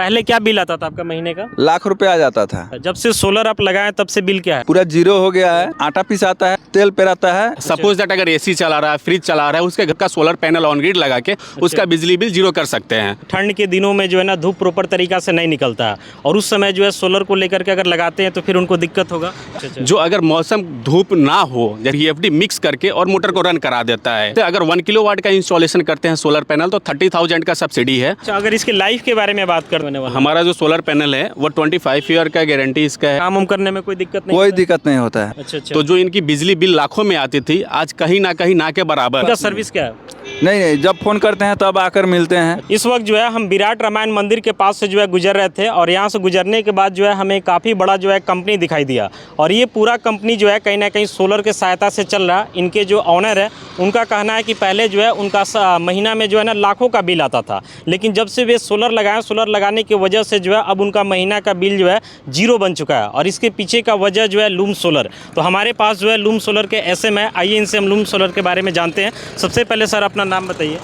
पहले क्या बिल आता था आपका महीने का? लाख रुपए आ जाता था। जब से सोलर आप लगाए तब से बिल क्या है? पूरा जीरो हो गया है। आटा पिसाता है, तेल पेराता है। सपोज दैट अगर एसी चला रहा है, फ्रिज चला रहा है, उसके घर का सोलर पैनल ऑन ग्रिड लगा के उसका बिजली बिल जीरो कर सकते हैं। ठंड के दिनों में जो है ना धूप प्रॉपर तरीका से नहीं निकलता है और उस समय जो है सोलर को लेकर के अगर लगाते हैं तो फिर उनको दिक्कत होगा। जो अगर मौसम धूप ना हो, VFD मिक्स करके और मोटर को रन करा देता है। तो अगर 1 किलोवाट का इंस्टॉलेशन करते हैं सोलर पैनल तो 30,000 का सब्सिडी है। अच्छा, अगर इसकी लाइफ के बारे में बात करने वाला, हमारा जो सोलर पैनल है वो 25 ईयर का गारंटी इसका है। काम करने में कोई दिक्कत नहीं? कोई दिक्कत नहीं होता है। अच्छा अच्छा। तो जो इनकी बिजली बिल लाखों में आती थी आज कहीं ना के बराबर। इनका सर्विस क्या है? नहीं, जब फोन करते हैं तब आकर मिलते हैं। इस वक्त जो है हम विराट रामायण मंदिर के पास से जो है गुजर रहे थे और यहाँ से गुजरने के बाद जो है हमें काफ़ी बड़ा जो है कंपनी दिखाई दिया और ये पूरा कंपनी जो है कहीं ना कहीं सोलर के सहायता से चल रहा है। इनके जो ऑनर है उनका कहना है कि पहले जो है उनका महीना में जो है ना लाखों का बिल आता था, लेकिन जब से वे सोलर लगाए, सोलर लगाने की वजह से जो है अब उनका महीना का बिल जो है जीरो बन चुका है और इसके पीछे का वजह जो है लूम सोलर। तो हमारे पास जो है लूम सोलर के SM है, आइए इनसे हम लूम सोलर के बारे में जानते हैं। सबसे पहले सर अपना नाम बताइए।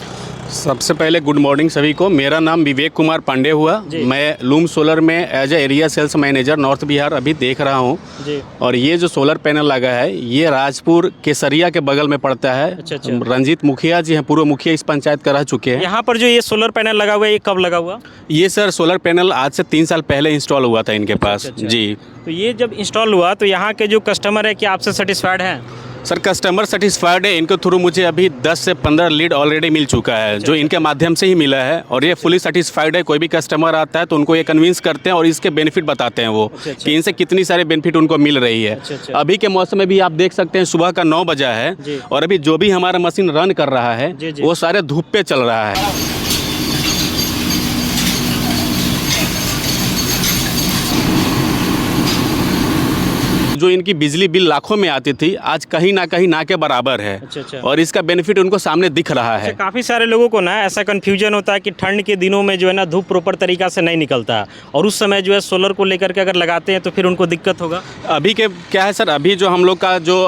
सबसे पहले गुड मॉर्निंग सभी को। मेरा नाम विवेक कुमार पांडे हुआ। मैं लूम सोलर में as a area sales manager north Bihar अभी देख रहा हूँ। और ये जो सोलर पैनल लगा है ये राजपुर केसरिया के बगल में पड़ता है। अच्छा। रंजीत मुखिया जी हैं, पूर्व मुखिया इस पंचायत का रह चुके हैं। यहाँ पर जो ये सोलर पैनल लगा हुआ है ये कब लगा हुआ? ये सर सोलर पैनल आज से 3 साल पहले इंस्टॉल हुआ था इनके पास। अच्छा। जी। तो ये जब इंस्टॉल हुआ तो यहाँ के जो कस्टमर है क्या आपसे सेटिस्फाइड हैं? सर कस्टमर सेटिस्फाइड है। इनके थ्रू मुझे अभी 10 से 15 लीड ऑलरेडी मिल चुका है जो इनके माध्यम से ही मिला है और ये फुली सेटिस्फाइड है। कोई भी कस्टमर आता है तो उनको ये कन्विंस करते हैं और इसके बेनिफिट बताते हैं वो कि इनसे कितनी सारे बेनिफिट उनको मिल रही है। अभी के मौसम में भी आप देख सकते हैं सुबह का 9 बजा है और अभी जो भी हमारा मशीन रन कर रहा है वो सारे धूप पे चल रहा है। जो इनकी बिजली बिल लाखों में आती थी आज कहीं ना के बराबर है। अच्छा। और इसका बेनिफिट उनको सामने दिख रहा है। काफ़ी सारे लोगों को ना ऐसा कन्फ्यूजन होता है कि ठंड के दिनों में जो है ना धूप प्रॉपर तरीका से नहीं निकलता और उस समय जो है सोलर को लेकर के अगर लगाते हैं तो फिर उनको दिक्कत होगा। अभी के क्या है सर, अभी जो हम लोग का जो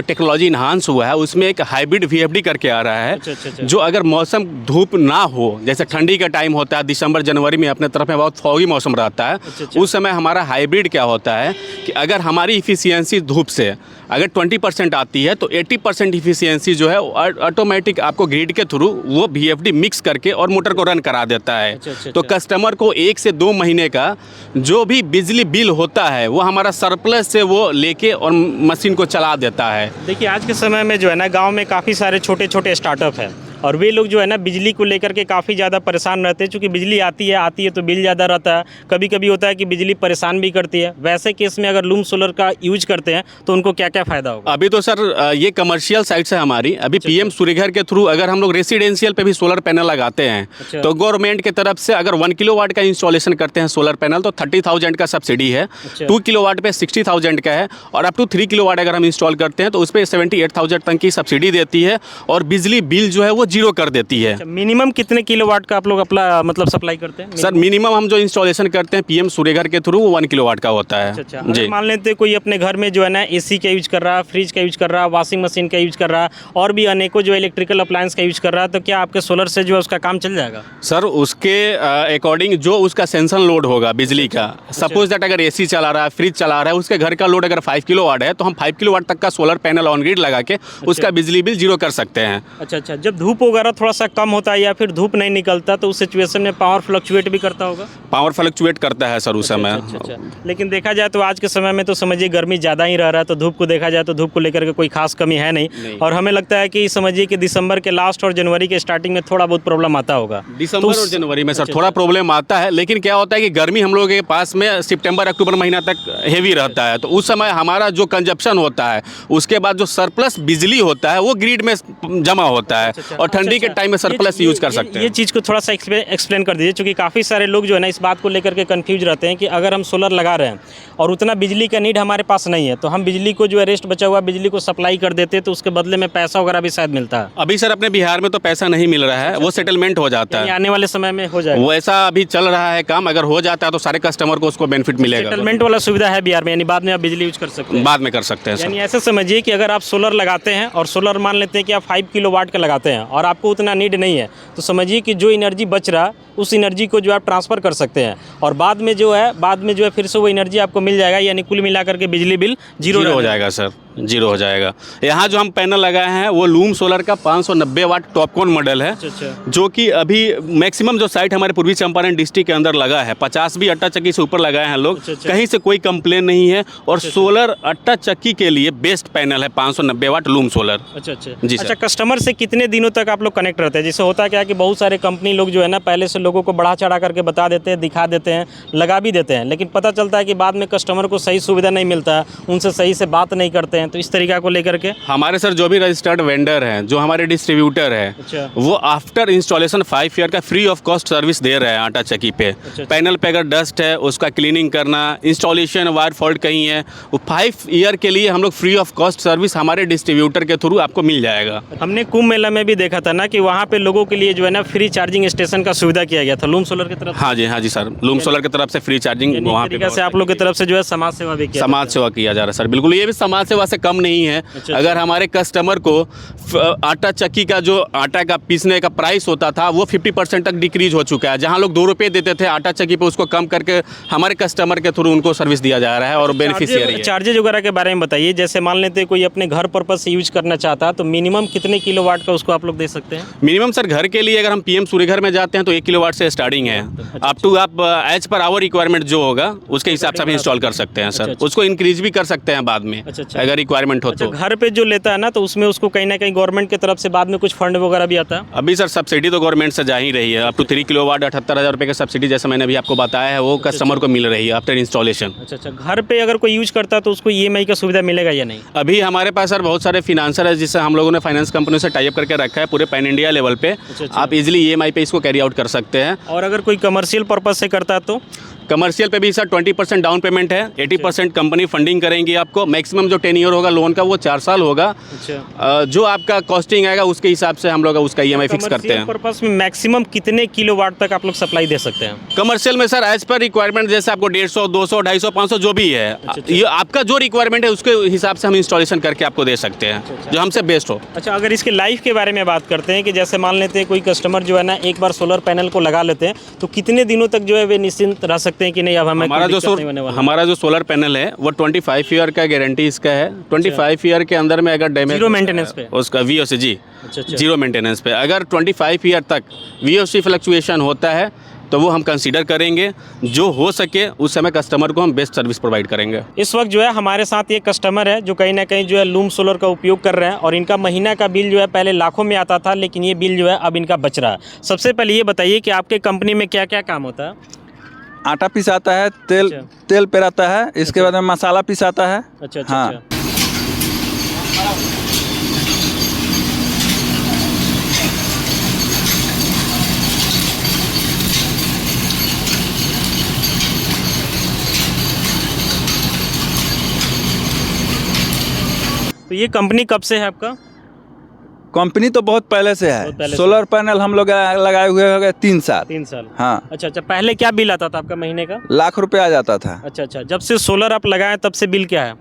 टेक्नोलॉजी इन्हांस हुआ है उसमें एक हाइब्रिड VFD करके आ रहा है। अच्छा। जो अगर मौसम धूप ना हो, जैसे ठंडी का टाइम होता है दिसंबर जनवरी में अपने तरफ में बहुत फॉगी मौसम रहता है, उस समय हमारा हाइब्रिड क्या होता है कि अगर हमारी इफिशियंसी धूप से अगर 20% आती है तो 80% इफिशियंसी जो है ऑटोमेटिक आपको ग्रिड के थ्रू वो VFD मिक्स करके और मोटर को रन करा देता है। तो कस्टमर को 1 से 2 महीने का जो भी बिजली बिल होता है वो हमारा सरप्लस से वो लेके और मशीन को चला देता है। देखिए आज के समय में जो है ना गाँव में काफ़ी सारे छोटे छोटे स्टार्टअप हैं और वे लोग जो है ना बिजली को लेकर के काफ़ी ज़्यादा परेशान रहते हैं क्योंकि बिजली आती है तो बिल ज़्यादा रहता है। कभी कभी होता है कि बिजली परेशान भी करती है। वैसे केस में अगर लूम सोलर का यूज करते हैं तो उनको क्या क्या फ़ायदा होगा? अभी तो सर ये कमर्शियल साइट्स है हमारी। अभी PM सूर्यघर के थ्रू अगर हम लोग रेसिडेंशियल पे भी सोलर पैनल लगाते हैं तो गवर्नमेंट की तरफ से अगर 1 किलोवाट का इंस्टॉलेशन करते हैं सोलर पैनल तो 30,000 का सब्सिडी है। 2 किलोवाट पे 60,000 का है और अप टू 3 किलोवाट अगर हम इंस्टॉल करते हैं तो उस पर 78,000 तक की सब्सिडी देती है और बिजली बिल जो है वो जीरो कर देती है। मिनिमम कितने किलोवाट का आप लोग अपना मतलब सप्लाई करते हैं? सर मिनिमम हम जो इंस्टॉलेशन करते हैं PM सूर्यघर के थ्रू वो 1 किलोवाट का होता है। अच्छा। जी। मान लेते हैं कोई अपने घर में जो है ना AC का यूज कर रहा है, फ्रिज का यूज कर रहा है, वॉशिंग मशीन का यूज कर रहा है और भी अनेकों जो इलेक्ट्रिकल अप्लायंस का यूज कर रहा है, तो क्या आपके सोलर से जो है उसका काम चल जाएगा? सर उसके अकॉर्डिंग जो उसका सेंसन लोड होगा बिजली का, सपोज दैट अगर AC चला रहा है, फ्रिज चला रहा है, उसके घर का लोड अगर 5 किलोवाट है तो हम 5 किलोवाट तक का सोलर पैनल ऑन ग्रिड लगा के उसका बिजली बिल जीरो कर सकते हैं। अच्छा। जब धूप वगैरह थोड़ा सा कम होता है या फिर धूप नहीं निकलता तो उस सिचुएशन में पावर फ्लक्चुएट भी करता होगा? पावर फ्लक्चुएट करता है सर उस समय। अच्छा। लेकिन देखा जाए तो आज के समय में तो समझिए गर्मी ज़्यादा ही रह रहा है तो धूप को देखा जाए तो धूप को लेकर के कोई खास कमी है नहीं। और हमें लगता है कि समझिए कि दिसंबर के लास्ट और जनवरी के स्टार्टिंग में थोड़ा बहुत प्रॉब्लम आता होगा। दिसंबर और जनवरी में सर थोड़ा प्रॉब्लम आता है, लेकिन क्या होता है कि गर्मी हम लोग के पास में सितंबर अक्टूबर महीना तक हेवी रहता है तो उस समय हमारा जो कंजप्शन होता है उसके बाद जो सरप्लस बिजली होता है वो ग्रिड में जमा होता है और ठंडी के टाइम में सरप्लस यूज कर सकते हैं। ये चीज़ को थोड़ा सा एक्सप्लेन कर दीजिए क्योंकि काफ़ी सारे लोग जो है ना इस बात को लेकर के कंफ्यूज रहते हैं कि अगर हम सोलर लगा रहे हैं और उतना बिजली का नीड हमारे पास नहीं है, तो हम बिजली को जो है रेस्ट बचा हुआ बिजली को सप्लाई कर देते हैं, तो उसके बदले में पैसा वगैरह भी शायद मिलता है। अभी सर अपने बिहार में तो पैसा नहीं मिल रहा है, वो सेटलमेंट हो जाता यानी है। आने वाले समय में हो जाएगा। वैसा अभी चल रहा है काम, अगर हो जाता है तो सारे कस्टमर को उसको बेनिफिट मिलेगा। सेटलमेंट वाला सुविधा है बिहार में, यानी बाद में आप बिजली यूज कर सकते हैं। बाद में कर सकते हैं सर। यानी ऐसे समझिए कि अगर आप सोलर लगाते हैं और सोलर मान लेते हैं कि आप 5 किलोवाट का लगाते हैं और आपको उतना नीड नहीं है, तो समझिए कि जो एनर्जी बच रहा उस एनर्जी को जो आप ट्रांसफ़र कर सकते हैं और बाद में जो है फिर से वो एनर्जी आपको मिल जाएगा, यानी कुल मिलाकर के बिजली बिल जीरो हो जाएगा सर, जीरो हो जाएगा। यहाँ जो हम पैनल लगाए हैं वो लूम सोलर का 590 वाट टॉपकॉन मॉडल है, जो कि अभी मैक्सिमम जो साइट हमारे पूर्वी चंपारण डिस्ट्रिक्ट के अंदर लगा है, 50 भी अट्टा चक्की से ऊपर लगाए हैं लोग, कहीं से कोई कंप्लेन नहीं है। और सोलर अट्टा चक्की के लिए बेस्ट पैनल है 590 वाट लूम सोलर। जी सर। अच्छा, कस्टमर से कितने दिनों तक आप लोग कनेक्ट रहते हैं? जैसे होता क्या है कि बहुत सारे कंपनी लोग जो है ना पहले से लोगों को बढ़ा चढ़ा करके बता देते हैं, दिखा देते हैं, लगा भी देते हैं, लेकिन पता चलता है कि बाद में कस्टमर को सही सुविधा नहीं मिलता है, उनसे सही से बात नहीं करते हैं। तो इस तरीका को लेकर के हमारे सर जो भी रजिस्टर्ड वेंडर हैं, जो हमारे डिस्ट्रीब्यूटर है, वो आफ्टर इंस्टॉलेशन 5 ईयर का फ्री ऑफ कॉस्ट सर्विस दे रहे हैं आटा चक्की पे। पैनल पे अगर डस्ट है उसका क्लीनिंग करना, इंस्टॉलेशन वायर फॉल्ट कहीं है, वो 5 ईयर के लिए हम लोग फ्री ऑफ कॉस्ट सर्विस हमारे डिस्ट्रीब्यूटर के थ्रू आपको मिल जाएगा। हमने कुंभ मेला में भी देखा था ना कि वहाँ पे लोगों के लिए जो है ना फ्री चार्जिंग स्टेशन का सुविधा किया गया था लूम सोलर की तरफ। हाँ जी सर, लूम सोलर की तरफ से फ्री चार्जिंग वहाँ पे से आप लोग की तरफ से जो है समाज सेवा भी किया, समाज सेवा किया जा रहा है सर। बिल्कुल, ये भी समाज सेवा से कम नहीं है। अगर हमारे कस्टमर को आटा चक्की का जो आटा का पीसने का प्राइस होता था वो 50% तक डिक्रीज हो चुका है। जहाँ लोग 2 रुपये देते थे आटा चक्की पे, उसको कम करके हमारे कस्टमर के थ्रू उनको सर्विस दिया जा रहा है और बेनिफिशियरी है। चार्जेज वगैरह के बारे में बताइए। जैसे मान लेते हैं कोई अपने घर पर्पज से यूज करना चाहता है तो मिनिमम कितने किलोवाट का उसको आप लोग दे सकते हैं? मिनिमम सर घर के लिए अगर हम पीएम सूर्यघर में जाते हैं तो 1 किलोवाट से स्टार्टिंग है। अप टू आप एज पर आवर रिक्वायरमेंट जो होगा उसके हिसाब से हम इंस्टॉल कर सकते हैं सर। उसको इंक्रीज भी कर सकते हैं बाद में अगर रिक्वायरमेंट हो तो। घर पे जो लेता है ना तो उसमें उसको कहीं ना कहीं गवर्नमेंट की तरफ से बाद में कुछ फंड वगैरह भी आता है? अभी सर सब्सिडी तो गवर्नमेंट से जा ही रही है। अप टू 3 किलोवाट 78,000 रुपये का सब्सिडी जैसे मैंने अभी आपको बताया है वो कस्टमर को मिल रही है आफ्टर इंस्टॉलेशन। अच्छा, घर पे अगर कोई यूज करता है तो उसको EMI का सुविधा मिलेगा या नहीं? अभी हमारे पास सर बहुत सारे फिनेंसर है जिससे हम लोगों ने फाइनेंस कंपनी से टाई अप करके रखा है पूरे पैन इंडिया लेवल पे। आप इजीली EMI पे इसको कैरी आउट कर सकते हैं। और अगर कोई कमर्शियल पर्पज से करता है तो? कमर्शियल पे भी सर 20% डाउन पेमेंट है, 80% कंपनी फंडिंग करेंगी आपको। मैक्सिमम जो 10 ईयर होगा लोन का वो 4 साल होगा। जो आपका कॉस्टिंग आएगा उसके हिसाब से हम लोग उसका EMI फिक्स करते हैं। पर्पस में मैक्सिमम कितने किलोवाट तक आप लोग सप्लाई दे सकते हैं? कमर्शियल में सर एज पर रिक्वायरमेंट जैसे आपको 150, 200, 250, 500 जो भी है, ये आपका जो रिक्वायरमेंट है उसके हिसाब से हम इंस्टॉलेशन करके आपको दे सकते हैं जो हमसे बेस्ट हो। अच्छा, अगर इसके लाइफ के बारे में बात करते हैं कि जैसे मान लेते हैं कोई कस्टमर जो है ना एक बार सोलर पैनल को लगा लेते हैं तो कितने दिनों तक जो है वे निश्चिंत रह सकते हैं कि नहीं अब हमें हमारा जो सोलर पैनल है वो 25 ईयर का गारंटी इसका है। 25 ईयर के अंदर में अगर डैमेज जीरो मेंटेनेंस पे उसका VOC जी जीरो मेंटेनेंस पे अगर 25 ईयर तक VOC फ्लक्चुएशन होता है तो वो हम कंसीडर करेंगे। जो हो सके उस समय कस्टमर को हम बेस्ट सर्विस प्रोवाइड करेंगे। इस वक्त जो है हमारे साथ ये कस्टमर है जो कहीं ना कहीं जो है लूम सोलर का उपयोग कर रहे हैं और इनका महीना का बिल जो है पहले लाखों में आता था, लेकिन ये बिल जो है अब इनका बच रहा है। सबसे पहले ये बताइए कि आपके कंपनी में क्या क्या काम होता है? आटा पिसाता है, तेल पेराता है, इसके बाद में मसाला पिसाता है। अच्छा। हाँ। तो ये कंपनी कब से है आपका? कंपनी तो बहुत पहले से है। सोलर पैनल हम लोग लगाए हुए हो गए 3 साल। 3 साल। हाँ। अच्छा, पहले क्या बिल आता था आपका महीने का? लाख रुपए आ जाता था। अच्छा, जब से सोलर आप लगाए तब से बिल क्या है?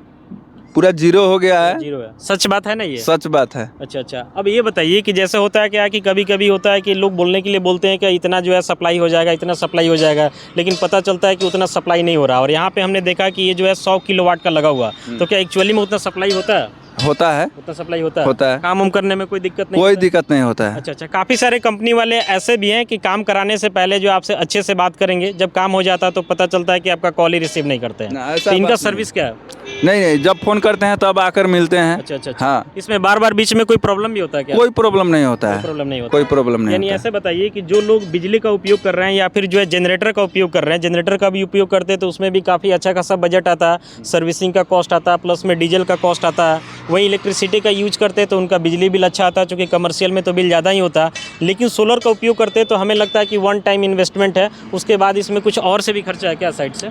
पूरा जीरो हो गया है। जीरो है। सच बात है ना ये? सच बात है। अच्छा। अब ये बताइए कि जैसे होता है क्या कि कभी कभी होता है कि लोग बोलने के लिए बोलते हैं कि इतना जो है सप्लाई हो जाएगा, इतना सप्लाई हो जाएगा, लेकिन पता चलता है कि उतना सप्लाई नहीं हो रहा। और यहाँ पे हमने देखा कि ये जो है 100 किलोवाट का लगा हुआ, तो क्या एक्चुअली में उतना सप्लाई होता है? होता है। उतना सप्लाई होता है। काम करने में कोई दिक्कत नहीं? कोई दिक्कत नहीं होता है। अच्छा। काफ़ी सारे कंपनी वाले ऐसे भी हैं कि काम कराने से पहले जो आपसे अच्छे से बात करेंगे, जब काम हो जाता है तो पता चलता है कि आपका कॉल ही रिसीव नहीं करते हैं। तो इनका सर्विस क्या है? नहीं, जब फोन करते हैं तब आकर मिलते हैं। अच्छा। हाँ। इसमें बार बीच में कोई प्रॉब्लम भी होता है क्या? कोई प्रॉब्लम नहीं होता है। कोई प्रॉब्लम नहीं। यानी ऐसे बताइए कि जो लोग बिजली का उपयोग कर रहे हैं या फिर जो है जनरेटर का उपयोग कर रहे हैं, जनरेटर का भी उपयोग करते हैं तो उसमें भी काफ़ी अच्छा खासा बजट आता है, सर्विसिंग का कॉस्ट आता है, प्लस में डीजल का कॉस्ट आता है। वहीं इलेक्ट्रिसिटी का यूज करते हैं तो उनका बिजली बिल अच्छा आता है, चूँकि कमर्शियल में तो बिल ज़्यादा ही होता है। लेकिन सोलर का उपयोग करते हैं तो हमें लगता है कि 1 टाइम इन्वेस्टमेंट है, उसके बाद इसमें कुछ और से भी खर्चा है क्या साइड से?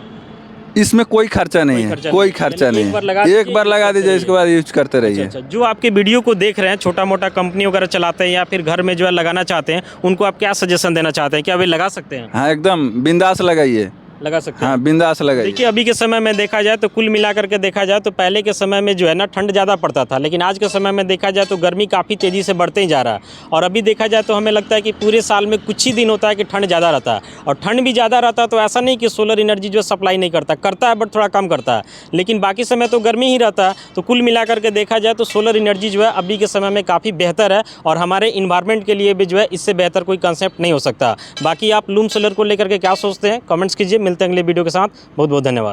इसमें कोई खर्चा नहीं है, कोई खर्चा नहीं है। एक बार लगा दीजिए, इसके बाद यूज करते रहिए। अच्छा, जो आपके वीडियो को देख रहे हैं, छोटा मोटा कंपनी वगैरह चलाते हैं या फिर घर में जो है लगाना चाहते हैं, उनको आप क्या सजेशन देना चाहते हैं? क्या वे लगा सकते हैं? हाँ, एकदम बिंदास लगाइए, लगा सकते हैं। हाँ बिंदास लगाइए। देखिए, अभी के समय में देखा जाए तो कुल मिलाकर के देखा जाए तो पहले के समय में जो है ना ठंड ज़्यादा पड़ता था, लेकिन आज के समय में देखा जाए तो गर्मी काफ़ी तेज़ी से बढ़ते ही जा रहा है। और अभी देखा जाए तो हमें लगता है कि पूरे साल में कुछ ही दिन होता है कि ठंड ज़्यादा रहता है, और ठंड भी ज़्यादा रहता है तो ऐसा नहीं कि सोलर एनर्जी जो सप्लाई नहीं करता है, बट थोड़ा कम करता है, लेकिन बाकी समय तो गर्मी ही रहता है। तो कुल मिलाकर के देखा जाए तो सोलर एनर्जी जो है अभी के समय में काफ़ी बेहतर है, और हमारे इन्वायरमेंट के लिए भी जो है इससे बेहतर कोई कंसेप्ट नहीं हो सकता। बाकी आप लूम सोलर को लेकर के क्या सोचते हैं, कमेंट्स कीजिए। मिलते हैं अगले वीडियो के साथ। बहुत बहुत धन्यवाद।